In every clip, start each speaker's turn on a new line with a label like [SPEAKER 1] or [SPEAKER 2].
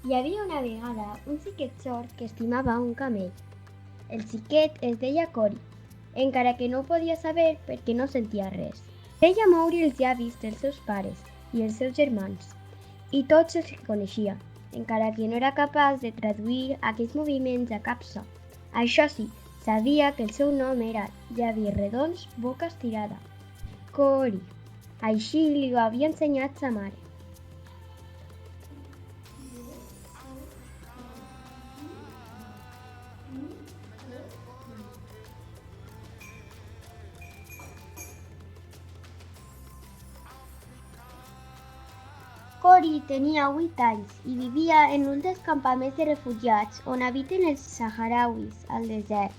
[SPEAKER 1] Hi havia una vegada un xiquet sord que estimava un camell. El xiquet es deia Cori, encara que no ho podia saber perquè no sentia res. Deia moure els llavis dels seus pares i els seus germans, i tots els coneixia, encara que no era capaç de traduir aquells moviments a cap so. Això sí, sabia que el seu nom era llavis redons, boca estirada. Cori. Així li ho havia ensenyat sa mare. Cori tenia 8 anys i vivia en un dels campaments de refugiats on habiten els saharauis al desert.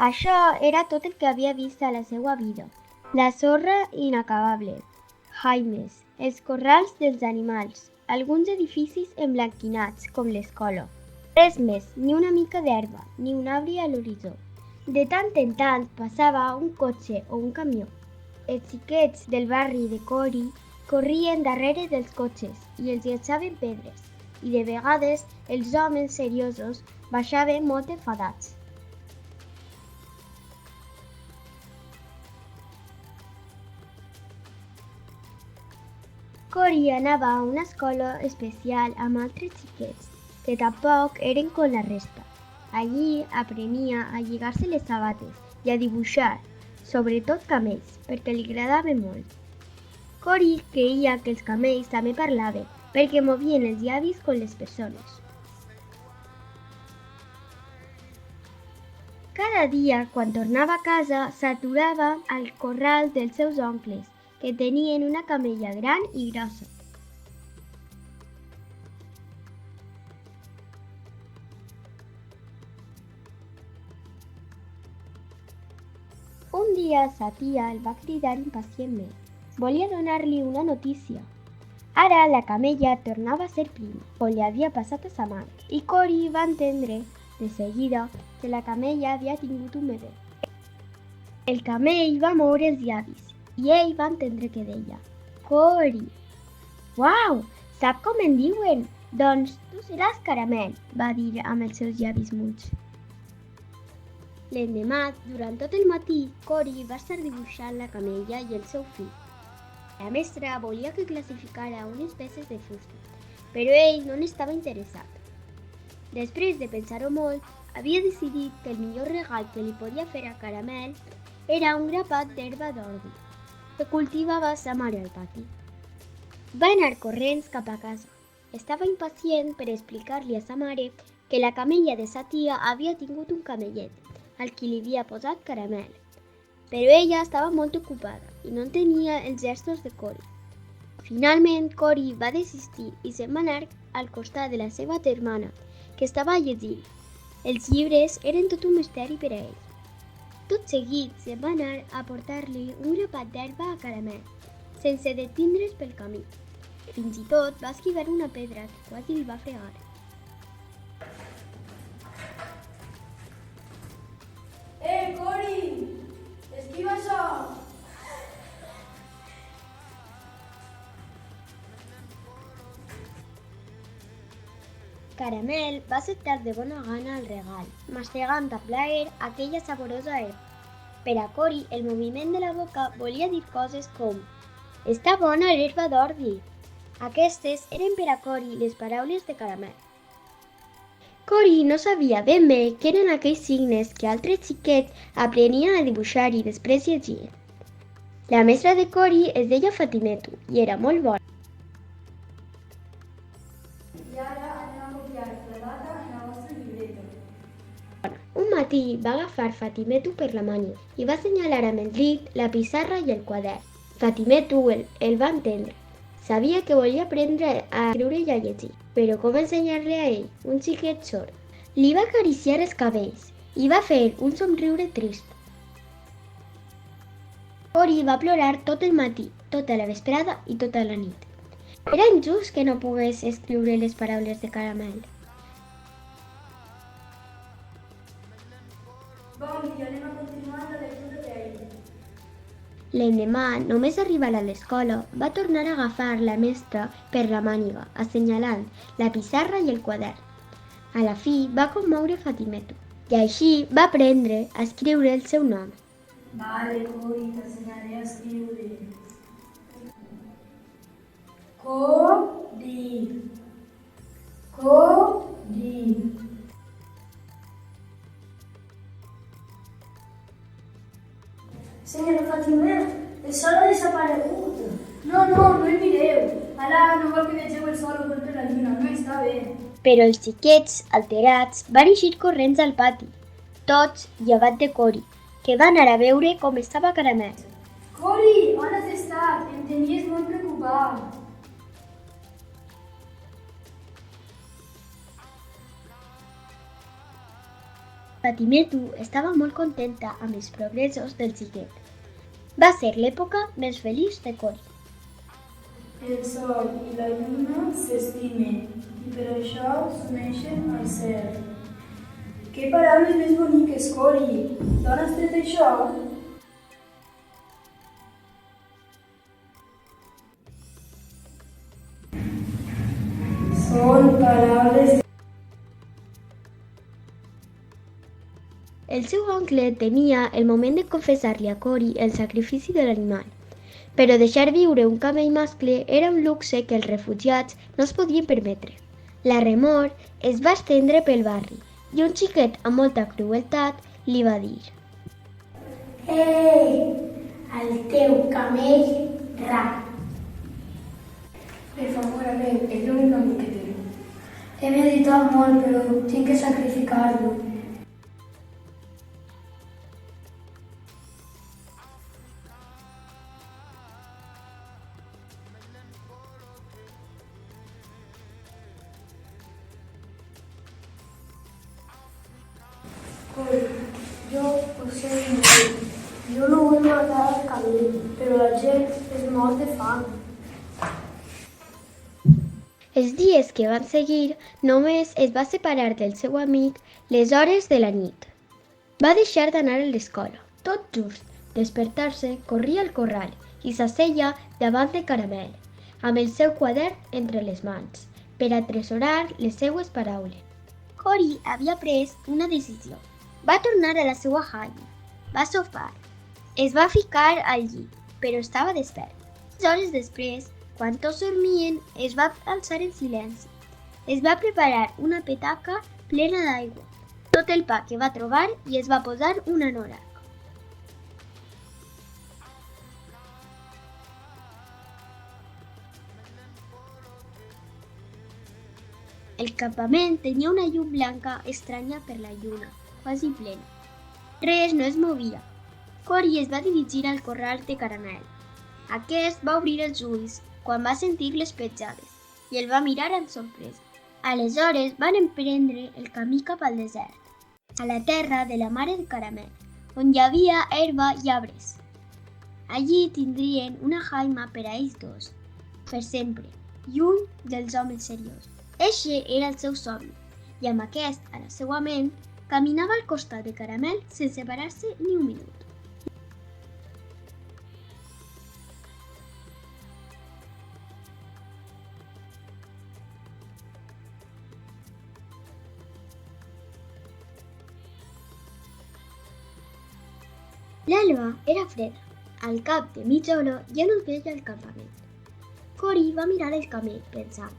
[SPEAKER 1] Això era tot el que havia vist a la seva vida. La sorra inacabable, jaimes, els corrals dels animals, alguns edificis emblanquinats com l'escola. Res més, ni una mica d'herba, ni un arbre a l'horitzó. De tant en tant passava un cotxe o un camió. Els xiquets del barri de Cori corrien darrere dels cotxes i els llançaven pedres, i de vegades els homes seriosos baixaven molt enfadats. Cori anava a una escola especial amb altres xiquets, que tampoc eren com la resta. Allí aprenia a lligar-se les sabates i a dibuixar, sobretot camells, perquè li agradava molt. Cori creia que els camells també parlaven, perquè movien els llavis com les persones. Cada dia, quan tornava a casa, s'aturava al corral dels seus oncles, que tenien una camella gran i grossa. Un dia sa tia el va cridar impacientment. Volia donar-li una notícia. Ara la camella tornava a ser prima, com li havia passat a sa mare, i Cori va entendre, de seguida, que la camella havia tingut un bebè. El camell va moure els llavis, i ell va entendre que deia Cori. Uau! Sap com en diuen? Doncs tu seràs Caramel, va dir amb els seus llavis muts. L'endemà, durant tot el matí, Cori va estar dibuixant la camella i el seu fill. La mestra volia que classificara unes peces de fusta, però ell no n'estava interessat. Després de pensar-ho molt, havia decidit que el millor regal que li podia fer a Caramel era un grapat d'herba d'ordi, que cultivava sa mare al pati. Va anar corrents cap a casa. Estava impacient per explicar-li a sa mare que la camella de sa tia havia tingut un camellet, al qui li havia posat Caramel. Però ella estava molt ocupada i no entenia els gestos de Cori. Finalment, Cori va desistir i se'n va anar al costat de la seva germana, que estava llegint. Els llibres eren tot un misteri per a ell. Tot seguit se'n va anar a portar-li un grapat d'herba a Caramel, sense detindre's pel camí. Fins i tot va esquivar una pedra que quasi el va fregar.
[SPEAKER 2] Cori! Esquiva això!
[SPEAKER 1] Caramel va acceptar de bona gana el regal, mastegant amb plaer aquella saborosa herba. Per a Cori, el moviment de la boca volia dir coses com «Està bona l'herba d'ordi!». Aquestes eren per a Cori les paraules de Caramel. Cori no sabia ben bé què eren aquells signes que altres xiquets aprenien a dibuixar i després llegien. La mestra de Cori es deia Fatimetu i era molt bona.
[SPEAKER 2] I ara anem a copiar la data en la vostra llibreta.
[SPEAKER 1] Un matí va agafar Fatimetu per la manya i va assenyalar amb el dit la pissarra i el quadern. Fatimetu el va entendre. Sabia que volia aprendre a escriure i a llegir, però com ensenyar-li a ell, un xiquet sord? Li va acariciar els cabells i va fer un somriure trist. Cori va plorar tot el matí, tota la vesprada i tota la nit. Era injust que no pogués escriure les paraules de Caramel.
[SPEAKER 2] Bon dia, anem a continuar la lectura d'ell.
[SPEAKER 1] L'endemà, només arribar a l'escola, va tornar a agafar la mestra per la màniga, assenyalant la pissarra i el quadern. A la fi va commoure Fatimeto, i així va aprendre a escriure el seu nom.
[SPEAKER 2] Vale, Cori, t'ensenyaré a escriure. Cori. Cori.
[SPEAKER 3] Senyora Fatimet, el sol ha desaparegut.
[SPEAKER 2] No el mireu. Ara no vol que vegeu el sol oculт per la lluna, no està bé.
[SPEAKER 1] Però els xiquets, alterats, van eixir corrents al pati, tots llevat de Cori, que va anar a veure com estava Caramel.
[SPEAKER 2] Cori, on has estat? Em tenies molt preocupat.
[SPEAKER 1] Fatimeto estava molt contenta amb els progressos del xiquet. Va ser l'època més feliç de Cori.
[SPEAKER 2] El sol i la lluna s'estimen i per això s'uneixen al cel. Que paraules més boniques, Cori! D'on has tret això? Són paraules...
[SPEAKER 1] El seu oncle tenia el moment de confessar-li a Cori el sacrifici de l'animal, però deixar viure un camell mascle era un luxe que els refugiats no es podien permetre. La remor es va estendre pel barri i un xiquet amb molta crueltat li va dir:
[SPEAKER 3] Ei, el teu camell rar.
[SPEAKER 2] Per favor, Abel, és l'únic amic que teniu.
[SPEAKER 3] He meditat molt, però tinc que sacrificar-lo. Yo ho sé molt. Jo no vull matar el camell, però la gent es mor de fam.
[SPEAKER 1] Els dies que van seguir, només es va separar del seu amic les hores de la nit. Va deixar d'anar a l'escola. Tot just despertar-se, corria al corral i s'asseia davant de Caramel, amb el seu quadern entre les mans, per atresorar les seues paraules. Cori havia pres una decisió. Va tornar a la seva jaina, va sopar, es va ficar al llit, però estava despert. 6 hores després, quan tots dormien, es va alçar en silenci. Es va preparar una petaca plena d'aigua, tot el pa que va trobar i es va posar un anorac. El campament tenia una llum blanca estranya per la lluna, quasi plena. Res no es movia. Cori es va dirigir al corral de Caramel. Aquest va obrir els ulls quan va sentir les petjades i el va mirar amb sorpresa. Aleshores van emprendre el camí cap al desert, a la terra de la mare de Caramel, on hi havia herba i arbres. Allí tindrien una jaima per a ells dos, per sempre, lluny dels homes seriosos. Eixe era el seu somni, i amb aquest a la seva ment, caminava al costat de Caramel sense parar-se ni un minut. L'alba era freda. Al cap de mitja hora ja no es veia el campament. Cori va mirar el camell pensant: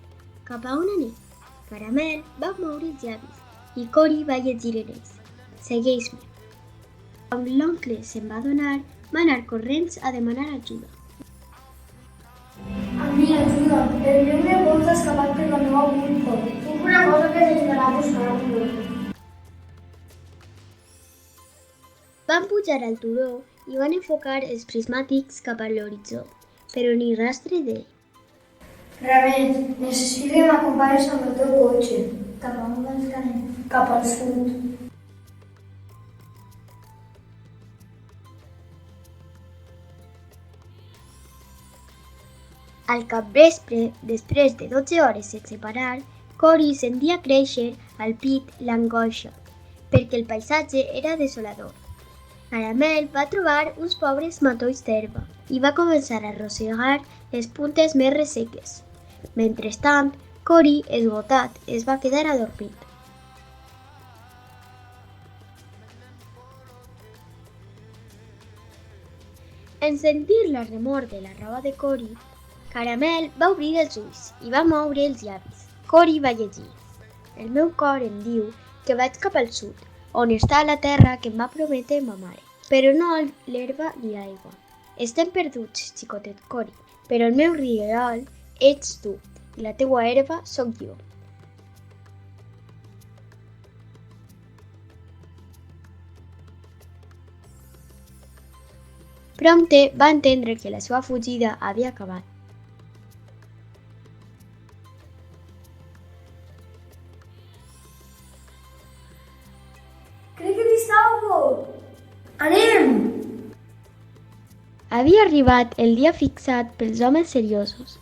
[SPEAKER 1] cap a on anem? Caramel va moure els llavis i Cori va llegir en ells: segueix-me. Quan l'oncle se'n va adonar, va anar corrents a demanar ajuda.
[SPEAKER 3] A mi, ajuda, el meu nebot s'ha escapat per la meva culpa. Tinc una cosa que t'ajudarà a buscar-lo.
[SPEAKER 1] Van pujar al turó i van enfocar els prismàtics cap a l'horitzó, però ni rastre d'ell.
[SPEAKER 3] Ravel, necessito que m'acompanyis amb el teu cotxe. Cap a on vas anar? Cap al sud.
[SPEAKER 1] Al capvespre, després de 12 hores sense parar, Cori sentia créixer al pit l'angoixa, perquè el paisatge era desolador. Caramel va trobar uns pobres matolls d'herba i va començar a arrossegar les puntes més resseques. Mentrestant, Cory, esgotat, es va quedar adormit. En sentir la remor de la roba de Cory, Caramel va obrir els ulls i va moure els llavis. Cory va llegir: el meu cor em diu que vaig cap al sud, on està la terra que em va prometre ma mare, però no l'herba ni l'aigua. Estem perduts, xicotet Cory, però el meu rierol ets tu i la teua herba sóc jo. Prompte va entendre que la seva fugida havia acabat.
[SPEAKER 3] Crec que he vist algo! Anem!
[SPEAKER 1] Havia arribat el dia fixat pels homes seriosos.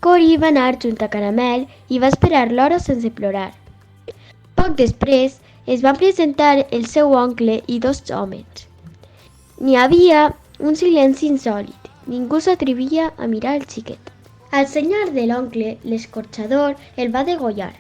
[SPEAKER 1] Cory va anar junt a Caramel i va esperar l'hora sense plorar. Poc després es van presentar el seu oncle i dos homes. N'hi havia un silenci insòlit. Ningú s'atrevia a mirar el xiquet. Al senyal de l'oncle, l'escorxador el va degollar.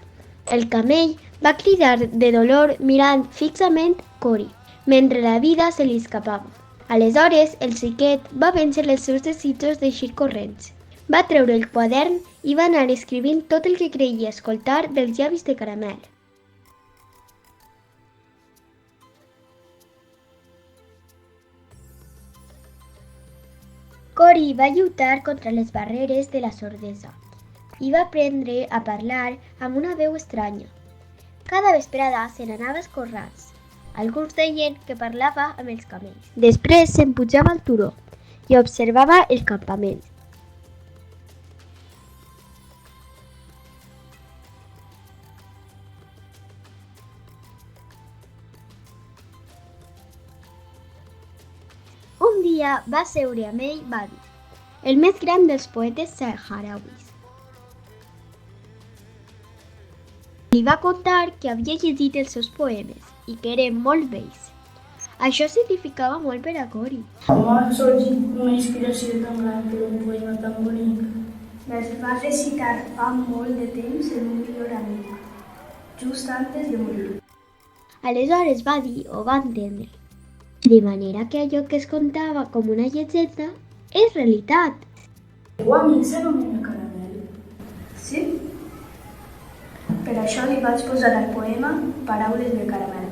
[SPEAKER 1] El camell va cridar de dolor mirant fixament Cory, mentre la vida se li escapava. Aleshores, el xiquet va vèncer els seus desitjos d'eixir corrents. Va treure el quadern i va anar escrivint tot el que creia escoltar dels llavis de Caramel. Cory va lluitar contra les barreres de la sordesa i va aprendre a parlar amb una veu estranya. Cada vesprada se n'anava als corrals. Alguns deien que parlava amb els camells. Després se'n pujava al turó i observava el campament. Un dia va seure amb ell Badi, el més gran dels poetes saharauis. Li va contar que havia llegit els seus poemes i que eren molt bells. Això significava molt per a Cory.
[SPEAKER 2] Com ha sorgit una inspiració tan gran per un poema tan bonic?
[SPEAKER 3] Me'ls va recitar fa molt de temps el meu millor amic, just antes de morir.
[SPEAKER 1] Aleshores Badi ho va entendre, de manera que allò que es contava com una llegenda és realitat.
[SPEAKER 2] El meu amic s'anomena Caramel.
[SPEAKER 3] Sí? Per això li vaig posar al poema Paraules de Caramel.